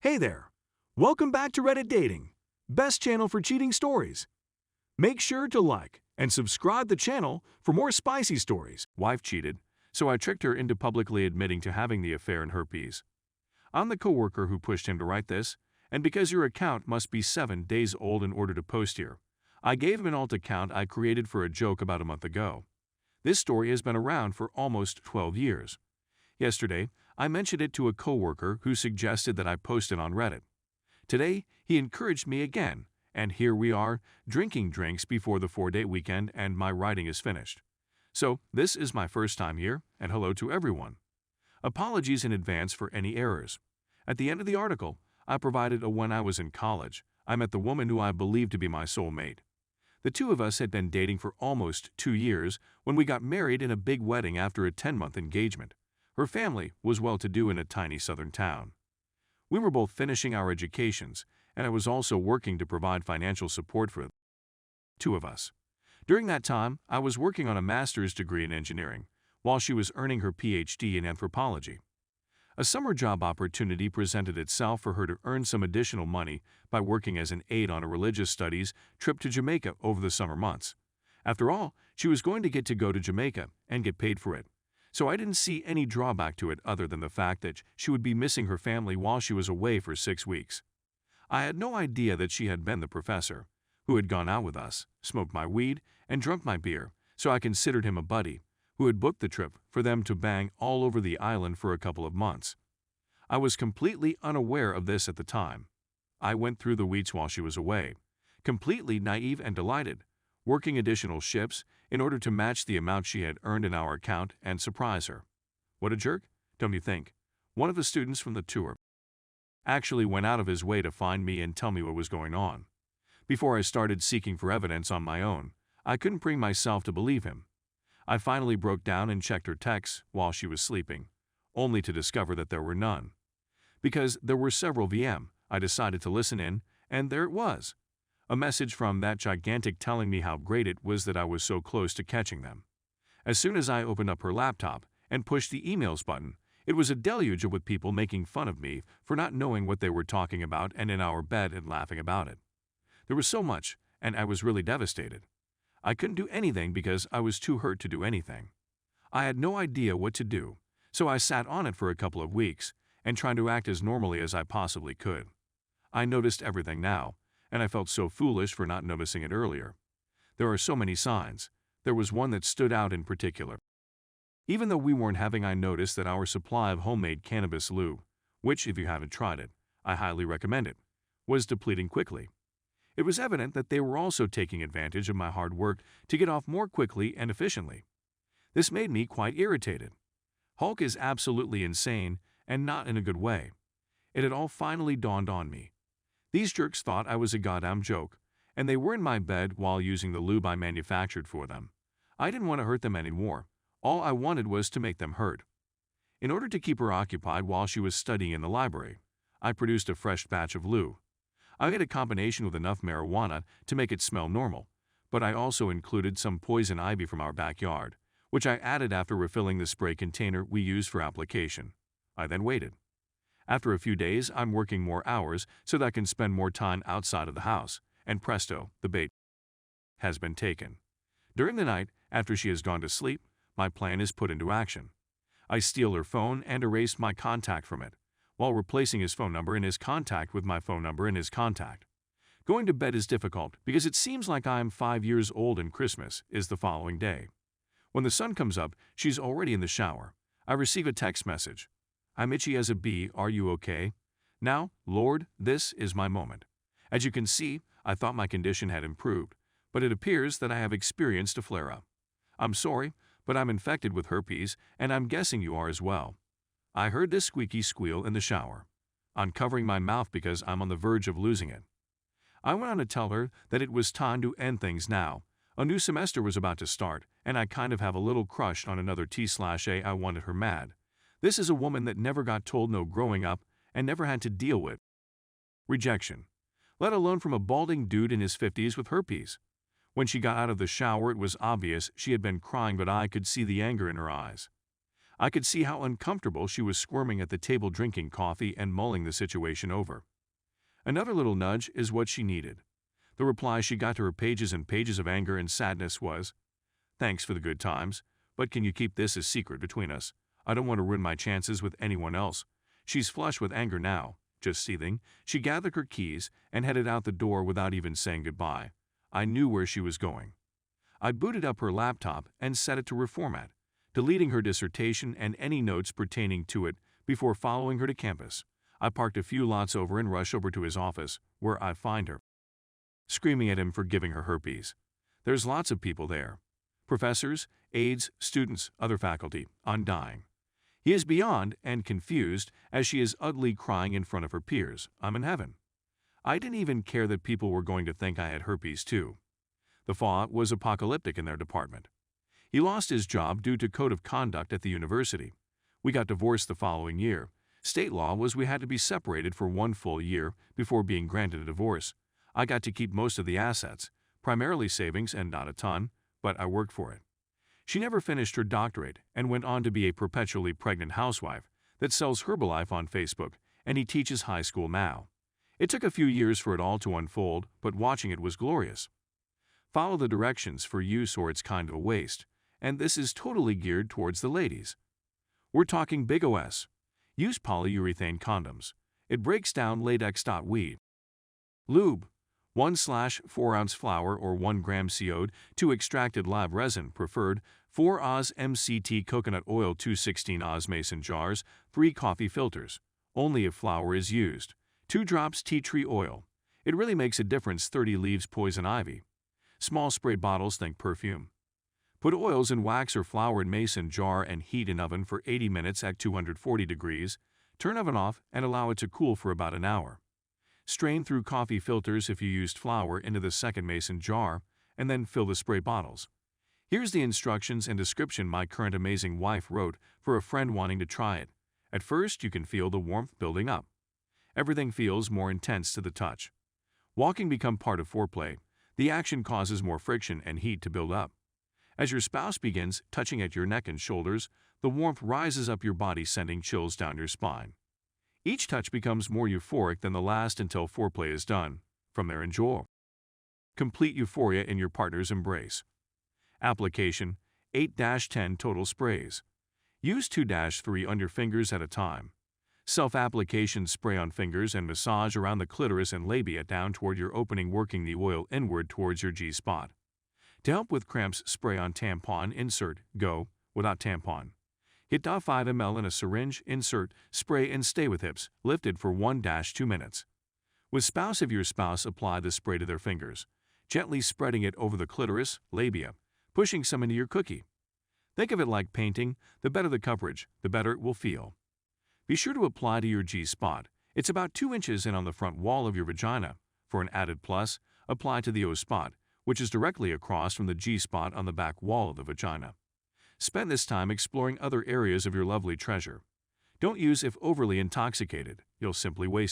Hey there! Welcome back to Reddit Dating, best channel for cheating stories. Make sure to like and subscribe the channel for more spicy stories. Wife cheated, so I tricked her into publicly admitting to having the affair in herpes. I'm the coworker who pushed him to write this, and because your account must be 7 days old in order to post here, I gave him an alt account I created for a joke about a month ago. This story has been around for almost 12 years. Yesterday, I mentioned it to a coworker who suggested that I post it on Reddit. Today, he encouraged me again, and here we are, drinking drinks before the 4-day weekend and my writing is finished. So, this is my first time here, and hello to everyone. Apologies in advance for any errors. At the end of the article, I provided a when I was in college, I met the woman who I believed to be my soulmate. The two of us had been dating for almost 2 years when we got married in a big wedding after a 10-month engagement. Her family was well-to-do in a tiny southern town. We were both finishing our educations, and I was also working to provide financial support for the two of us. During that time, I was working on a master's degree in engineering, while she was earning her PhD in anthropology. A summer job opportunity presented itself for her to earn some additional money by working as an aide on a religious studies trip to Jamaica over the summer months. After all, she was going to go to Jamaica and get paid for it. So I didn't see any drawback to it other than the fact that she would be missing her family while she was away for 6 weeks. I had no idea that she had been the professor, who had gone out with us, smoked my weed, and drunk my beer, so I considered him a buddy, who had booked the trip for them to bang all over the island for a couple of months. I was completely unaware of this at the time. I went through the weeks while she was away, completely naive and delighted, working additional shifts in order to match the amount she had earned in our account and surprise her. What a jerk, don't you think? One of the students from the tour actually went out of his way to find me and tell me what was going on. Before I started seeking for evidence on my own, I couldn't bring myself to believe him. I finally broke down and checked her texts while she was sleeping, only to discover that there were none. Because there were several VM, I decided to listen in, and there it was. A message from that gigantic telling me how great it was that I was so close to catching them. As soon as I opened up her laptop and pushed the emails button, it was a deluge with people making fun of me for not knowing what they were talking about and in our bed and laughing about it. There was so much, and I was really devastated. I couldn't do anything because I was too hurt to do anything. I had no idea what to do, so I sat on it for a couple of weeks and tried to act as normally as I possibly could. I noticed everything now, and I felt so foolish for not noticing it earlier. There are so many signs. There was one that stood out in particular. Even though we weren't having, I noticed that our supply of homemade cannabis lube, which, if you haven't tried it, I highly recommend it, was depleting quickly. It was evident that they were also taking advantage of my hard work to get off more quickly and efficiently. This made me quite irritated. Hulk is absolutely insane, and not in a good way. It had all finally dawned on me. These jerks thought I was a goddamn joke, and they were in my bed while using the lube I manufactured for them. I didn't want to hurt them anymore. All I wanted was to make them hurt. In order to keep her occupied while she was studying in the library, I produced a fresh batch of lube. I made a combination with enough marijuana to make it smell normal, but I also included some poison ivy from our backyard, which I added after refilling the spray container we used for application. I then waited. After a few days, I'm working more hours so that I can spend more time outside of the house, and presto, the bait has been taken. During the night, after she has gone to sleep, my plan is put into action. I steal her phone and erase my contact from it, while replacing his phone number in his contact with my phone number in his contact. Going to bed is difficult because it seems like I am 5 years old and Christmas is the following day. When the sun comes up, she's already in the shower. I receive a text message. I'm itchy as a bee, are you okay? Now, Lord, this is my moment. As you can see, I thought my condition had improved, but it appears that I have experienced a flare-up. I'm sorry, but I'm infected with herpes, and I'm guessing you are as well. I heard this squeaky squeal in the shower. I'm covering my mouth because I'm on the verge of losing it. I went on to tell her that it was time to end things now. A new semester was about to start, and I kind of have a little crush on another T/A. I wanted her mad. This is a woman that never got told no growing up and never had to deal with rejection, let alone from a balding dude in his 50s with herpes. When she got out of the shower, it was obvious she had been crying, but I could see the anger in her eyes. I could see how uncomfortable she was squirming at the table drinking coffee and mulling the situation over. Another little nudge is what she needed. The reply she got to her pages and pages of anger and sadness was, "Thanks for the good times, but can you keep this a secret between us? I don't want to ruin my chances with anyone else." She's flush with anger now, just seething. She gathered her keys and headed out the door without even saying goodbye. I knew where she was going. I booted up her laptop and set it to reformat, deleting her dissertation and any notes pertaining to it before following her to campus. I parked a few lots over and rushed over to his office, where I find her, screaming at him for giving her herpes. There's lots of people there. Professors, aides, students, other faculty. I'm dying. He is beyond and confused as she is ugly crying in front of her peers. I'm in heaven. I didn't even care that people were going to think I had herpes too. The fallout was apocalyptic in their department. He lost his job due to code of conduct at the university. We got divorced the following year. State law was we had to be separated for 1 full year before being granted a divorce. I got to keep most of the assets, primarily savings and not a ton, but I worked for it. She never finished her doctorate and went on to be a perpetually pregnant housewife that sells Herbalife on Facebook, and he teaches high school now. It took a few years for it all to unfold, but watching it was glorious. Follow the directions for use or it's kind of a waste, and this is totally geared towards the ladies. We're talking big OS. Use polyurethane condoms. It breaks down latex.we. Lube. 1/4 ounce flour or 1 gram CO2 extracted live resin preferred, 4 Oz MCT coconut oil, 216 Oz mason jars, 3 coffee filters. Only if flour is used. 2 drops tea tree oil. It really makes a difference. 30 leaves poison ivy. Small spray bottles, think perfume. Put oils in wax or flour in mason jar and heat in oven for 80 minutes at 240 degrees. Turn oven off and allow it to cool for about an hour. Strain through coffee filters if you used flour into the second mason jar, and then fill the spray bottles. Here's the instructions and description my current amazing wife wrote for a friend wanting to try it. At first, you can feel the warmth building up. Everything feels more intense to the touch. Walking become part of foreplay. The action causes more friction and heat to build up. As your spouse begins touching at your neck and shoulders, the warmth rises up your body, sending chills down your spine. Each touch becomes more euphoric than the last until foreplay is done. From there, enjoy complete euphoria in your partner's embrace. Application: 8-10 total sprays. Use 2-3 on your fingers at a time. Self-application: spray on fingers and massage around the clitoris and labia down toward your opening, working the oil inward towards your G-spot. To help with cramps, spray on tampon, insert, go, without tampon. Hit 5 ml in a syringe, insert, spray and stay with hips, lifted for 1-2 minutes. With spouse, if your spouse, apply the spray to their fingers, gently spreading it over the clitoris, labia, pushing some into your cookie. Think of it like painting. The better the coverage, the better it will feel. Be sure to apply to your G-spot. It's about 2 inches in on the front wall of your vagina. For an added plus, apply to the O-spot, which is directly across from the G-spot on the back wall of the vagina. Spend this time exploring other areas of your lovely treasure. Don't use if overly intoxicated. You'll simply waste it.